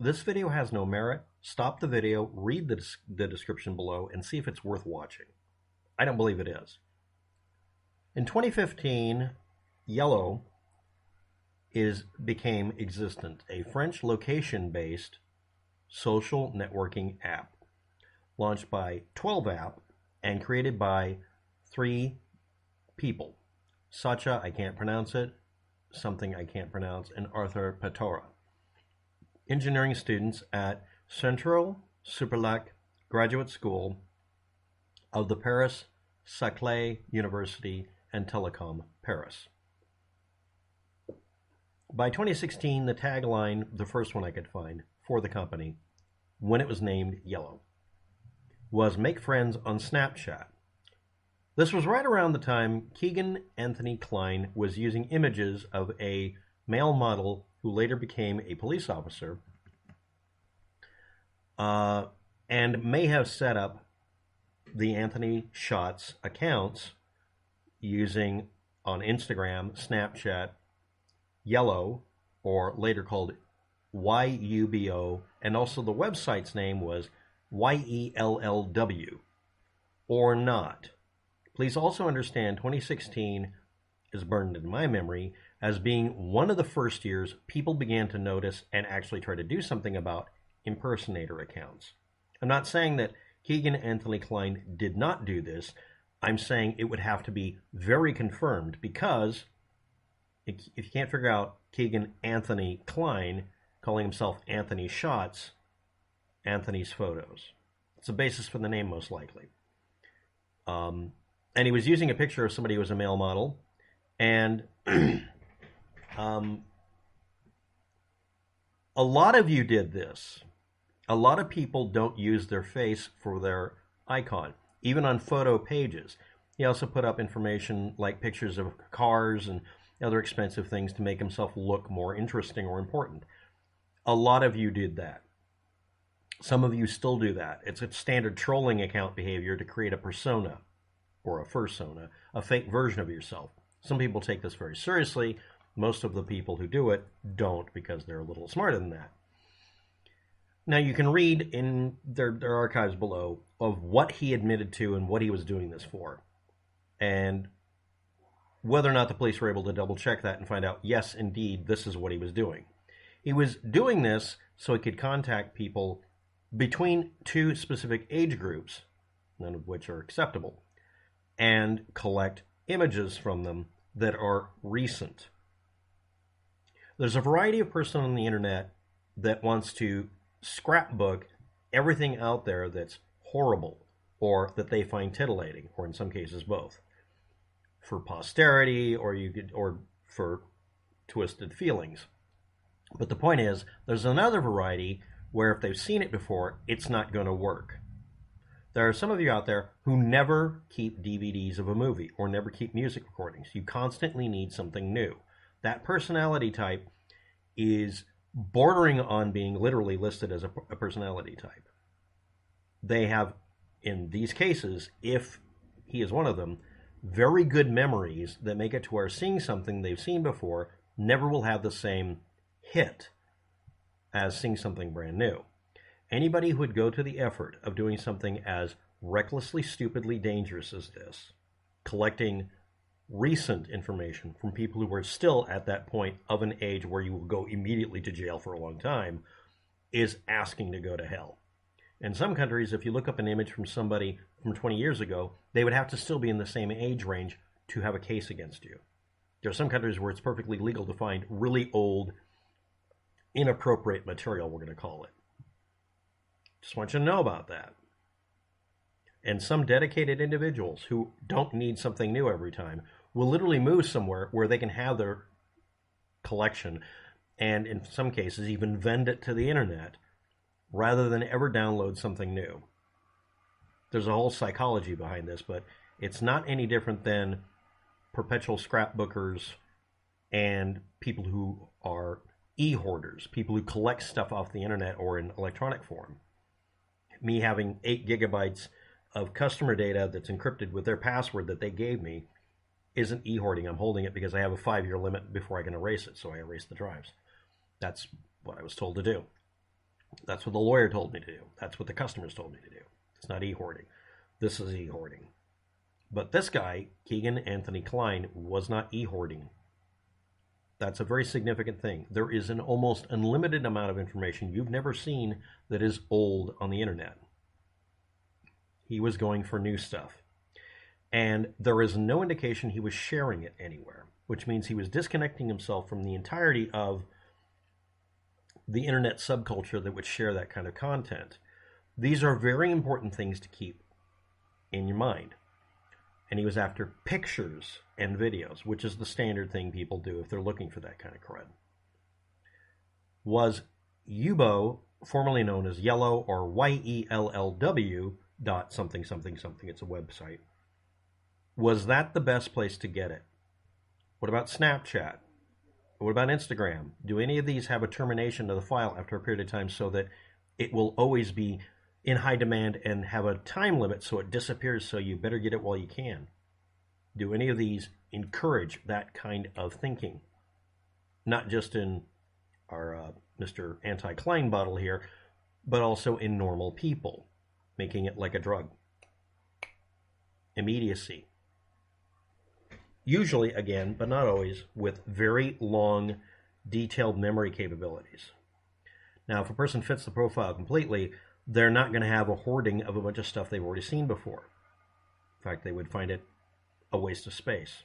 This video has no merit. Stop the video, read the description below, and see if it's worth watching. I don't believe it is. In 2015, yellw became existent, a French location-based social networking app launched by 12 App and created by 3 people. Sacha, I can't pronounce it, something I can't pronounce, and Arthur Patora. Engineering students at CentraleSupélec Graduate School of the Paris-Saclay University and Télécom Paris. By 2016, the tagline, the first one I could find for the company, when it was named yellw, was "Make friends on Snapchat." This was right around the time Kegan Kline was using images of a male model who later became a police officer and may have set up the Anthony Shots accounts using on Instagram, Snapchat, yellw, or later called Yubo, and also the website's name was yellw, or not. Please also understand 2016 is burned in my memory as being one of the first years people began to notice and actually try to do something about impersonator accounts. I'm not saying that Kegan Kline did not do this. I'm saying it would have to be very confirmed, because if you can't figure out Kegan Kline calling himself Anthony Shots, Anthony's photos. It's a basis for the name, most likely. And he was using a picture of somebody who was a male model, and a lot of you did this. A lot of people don't use their face for their icon, even on photo pages. He also put up information like pictures of cars and other expensive things to make himself look more interesting or important. A lot of you did that. Some of you still do that. It's a standard trolling account behavior to create a persona or a fursona, a fake version of yourself. Some people take this very seriously. Most of the people who do it don't, because they're a little smarter than that. Now, you can read in their archives below of what he admitted to and what he was doing this for, and whether or not the police were able to double check that and find out, yes, indeed, this is what he was doing. He was doing this so he could contact people between 2 specific age groups, none of which are acceptable, and collect images from them that are recent. There's a variety of person on the internet that wants to scrapbook everything out there that's horrible or that they find titillating, or in some cases both, for posterity or for twisted feelings. But the point is, there's another variety where if they've seen it before, it's not going to work. There are some of you out there who never keep DVDs of a movie or never keep music recordings. You constantly need something new. That personality type is bordering on being literally listed as a personality type. They have, in these cases, if he is one of them, very good memories that make it to where seeing something they've seen before never will have the same hit as seeing something brand new. Anybody who would go to the effort of doing something as recklessly, stupidly dangerous as this, collecting recent information from people who were still at that point of an age where you will go immediately to jail for a long time, is asking to go to hell. In some countries, if you look up an image from somebody from 20 years ago, they would have to still be in the same age range to have a case against you. There are some countries where it's perfectly legal to find really old, inappropriate material, we're going to call it. Just want you to know about that. And some dedicated individuals who don't need something new every time will literally move somewhere where they can have their collection, and in some cases even vend it to the internet rather than ever download something new. There's a whole psychology behind this, but it's not any different than perpetual scrapbookers and people who are e-hoarders, people who collect stuff off the internet or in electronic form. Me having 8 gigabytes of customer data that's encrypted with their password that they gave me isn't e-hoarding. I'm holding it because I have a 5-year limit before I can erase it, so I erase the drives. That's what I was told to do. That's what the lawyer told me to do. That's what the customers told me to do. It's not e-hoarding. This is e-hoarding. But this guy, Kegan Kline, was not e-hoarding. That's a very significant thing. There is an almost unlimited amount of information you've never seen that is old on the internet. He was going for new stuff. And there is no indication he was sharing it anywhere, which means he was disconnecting himself from the entirety of the internet subculture that would share that kind of content. These are very important things to keep in your mind. And he was after pictures and videos, which is the standard thing people do if they're looking for that kind of crud. Was Yubo, formerly known as Yellow or YELLW dot something something something, it's a website, was that the best place to get it? What about Snapchat? What about Instagram? Do any of these have a termination of the file after a period of time so that it will always be in high demand and have a time limit so it disappears, so you better get it while you can? Do any of these encourage that kind of thinking? Not just in our Mr. Anti-Kline bottle here, but also in normal people, making it like a drug. Immediacy. Usually, again, but not always, with very long, detailed memory capabilities. Now, if a person fits the profile completely, they're not going to have a hoarding of a bunch of stuff they've already seen before. In fact, they would find it a waste of space.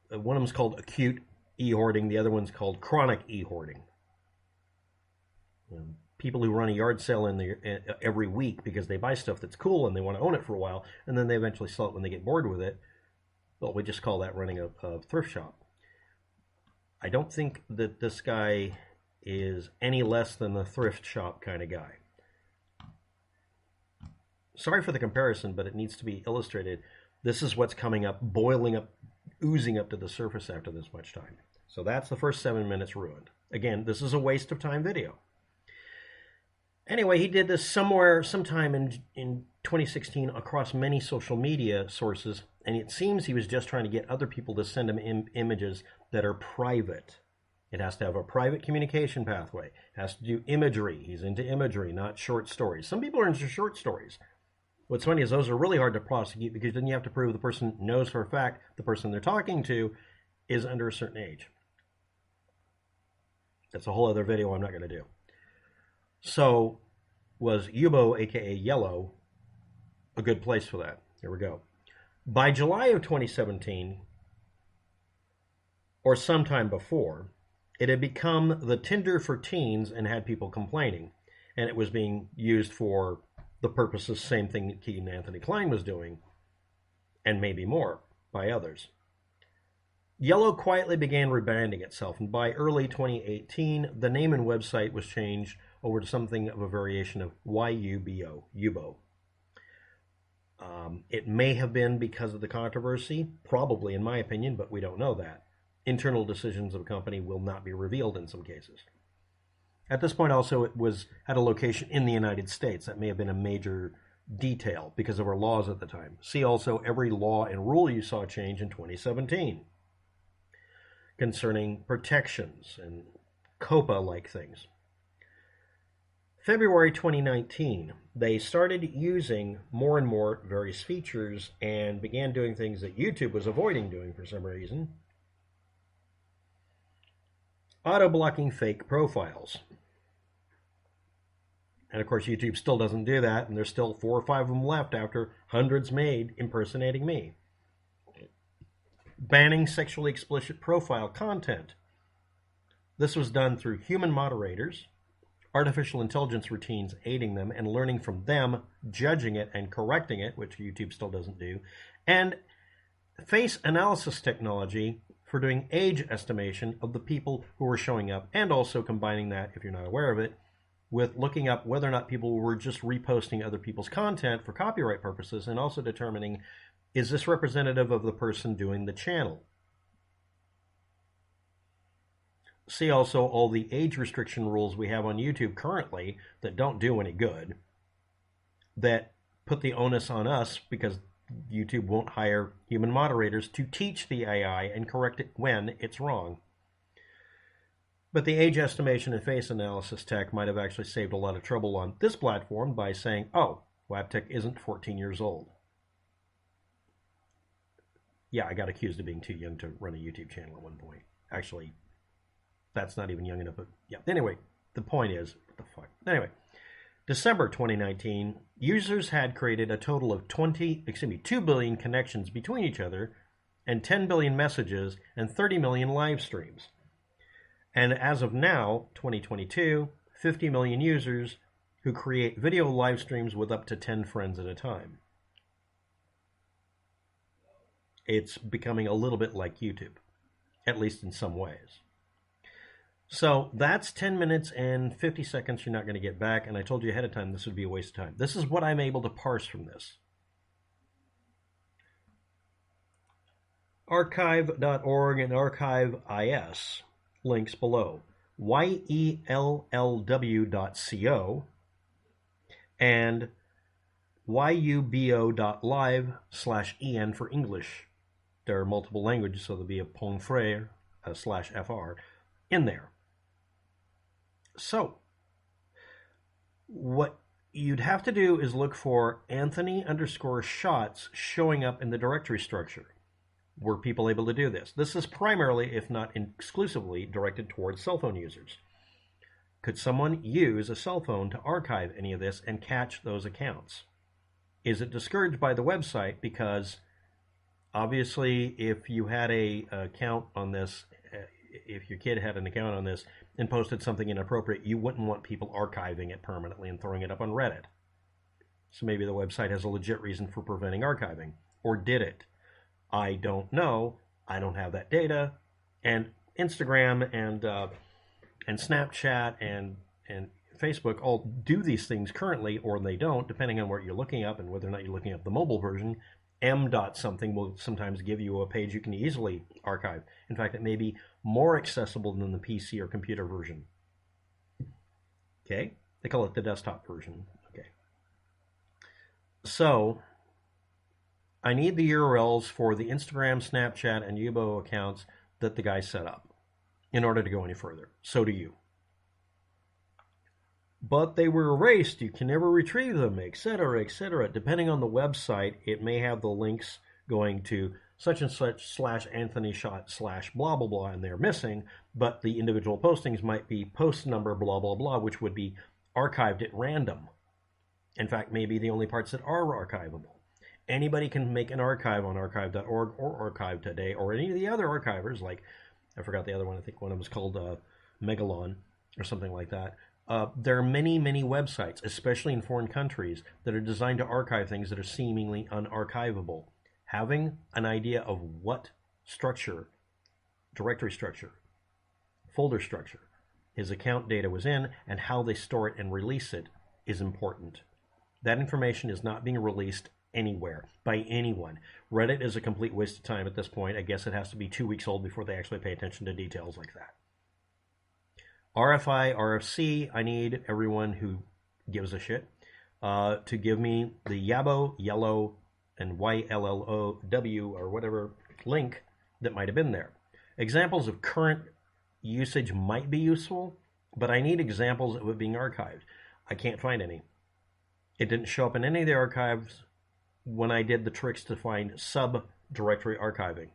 One of them is called acute e-hoarding. The other one's called chronic e-hoarding. People who run a yard sale every week because they buy stuff that's cool and they want to own it for a while, and then they eventually sell it when they get bored with it. Well, we just call that running a thrift shop. I don't think that this guy is any less than the thrift shop kind of guy. Sorry for the comparison, but it needs to be illustrated. This is what's coming up, boiling up, oozing up to the surface after this much time. So that's the first 7 minutes ruined. Again, this is a waste of time video. Anyway, he did this sometime in 2016 across many social media sources, and it seems he was just trying to get other people to send him images that are private. It has to have a private communication pathway. It has to do imagery. He's into imagery, not short stories. Some people are into short stories. What's funny is those are really hard to prosecute because then you have to prove the person knows for a fact the person they're talking to is under a certain age. That's a whole other video I'm not going to do. So, was Yubo, aka Yellow, a good place for that? Here we go. By July of 2017, or sometime before, it had become the Tinder for Teens and had people complaining. And it was being used for the purposes, same thing that Kegan Kline was doing, and maybe more by others. Yellow quietly began rebranding itself, and by early 2018, the name and website was changed over to something of a variation of Yubo. It may have been because of the controversy, probably in my opinion, but we don't know that. Internal decisions of a company will not be revealed in some cases. At this point also, it was at a location in the United States. That may have been a major detail because of our laws at the time. See also every law and rule you saw change in 2017 concerning protections and COPA-like things. February 2019, they started using more and more various features and began doing things that YouTube was avoiding doing for some reason. Auto-blocking fake profiles. And of course, YouTube still doesn't do that, and there's still 4 or 5 of them left after hundreds made impersonating me. Banning sexually explicit profile content. This was done through human moderators, artificial intelligence routines aiding them and learning from them, judging it and correcting it, which YouTube still doesn't do, and face analysis technology for doing age estimation of the people who were showing up, and also combining that, if you're not aware of it, with looking up whether or not people were just reposting other people's content for copyright purposes, and also determining, is this representative of the person doing the channel? See also all the age restriction rules we have on YouTube currently that don't do any good, that put the onus on us because YouTube won't hire human moderators to teach the AI and correct it when it's wrong. But the age estimation and face analysis tech might have actually saved a lot of trouble on this platform by saying, oh, WebTech isn't 14 years old. Yeah, I got accused of being too young to run a YouTube channel at one point. Actually, that's not even young enough. But yeah, anyway, the point is, what the fuck? Anyway, December 2019, users had created a total of 2 billion connections between each other and 10 billion messages and 30 million live streams. And as of now, 2022, 50 million users who create video live streams with up to 10 friends at a time. It's becoming a little bit like YouTube, at least in some ways. So that's 10 minutes and 50 seconds you're not going to get back, and I told you ahead of time this would be a waste of time. This is what I'm able to parse from this. Archive.org and Archive.is, links below. yellw.co and yubo.live/en for English. There are multiple languages, so there'll be a /fr in there. So, what you'd have to do is look for Anthony_shots showing up in the directory structure. Were people able to do this? This is primarily, if not exclusively, directed towards cell phone users. Could someone use a cell phone to archive any of this and catch those accounts? Is it discouraged by the website because obviously if you had a account on this, if your kid had an account on this and posted something inappropriate, you wouldn't want people archiving it permanently and throwing it up on Reddit. So maybe the website has a legit reason for preventing archiving. Or did it? I don't know. I don't have that data. And Instagram and Snapchat and Facebook all do these things currently, or they don't, depending on what you're looking up and whether or not you're looking up the mobile version. m.something will sometimes give you a page you can easily archive. In fact, it may be more accessible than the PC or computer version. Okay? They call it the desktop version. Okay. So, I need the URLs for the Instagram, Snapchat, and Yubo accounts that the guy set up in order to go any further. So do you. But they were erased. You can never retrieve them, etc., etc. Depending on the website, it may have the links going to such and such /AnthonyShot/ blah, blah, blah, and they're missing, but the individual postings might be post number blah, blah, blah, which would be archived at random. In fact, maybe the only parts that are archivable. Anybody can make an archive on archive.org or Archive Today or any of the other archivers, like, I forgot the other one, I think one of them was called Megalon or something like that. There are many, many websites, especially in foreign countries, that are designed to archive things that are seemingly unarchivable. Having an idea of what structure, directory structure, folder structure, his account data was in and how they store it and release it is important. That information is not being released anywhere by anyone. Reddit is a complete waste of time at this point. I guess it has to be 2 weeks old before they actually pay attention to details like that. RFI, RFC, I need everyone who gives a shit to give me the yellw, and yellw or whatever link that might have been there. Examples of current usage might be useful, but I need examples of it being archived. I can't find any. It didn't show up in any of the archives when I did the tricks to find sub-directory archiving.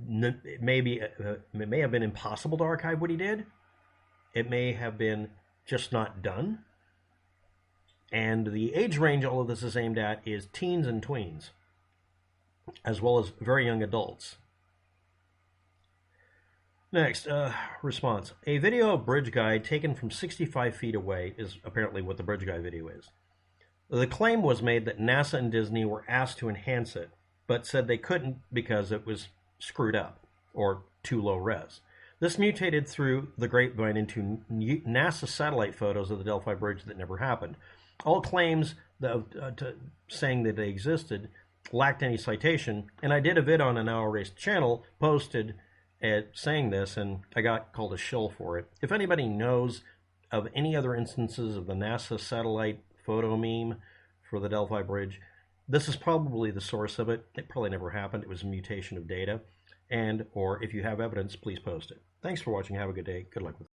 It may have been impossible to archive what he did. It may have been just not done. And the age range all of this is aimed at is teens and tweens, as well as very young adults. Next, response. A video of bridge guide taken from 65 feet away is apparently what the bridge guide video is. The claim was made that NASA and Disney were asked to enhance it, but said they couldn't because it was screwed up or too low res. This mutated through the grapevine into NASA satellite photos of the Delphi Bridge that never happened. All claims saying that they existed lacked any citation, and I did a vid on an Now Erased channel posted at saying this, and I got called a shill for it. If anybody knows of any other instances of the NASA satellite photo meme for the Delphi Bridge, this is probably the source of it. It probably never happened. It was a mutation of data. And, or if you have evidence, please post it. Thanks for watching. Have a good day. Good luck with it.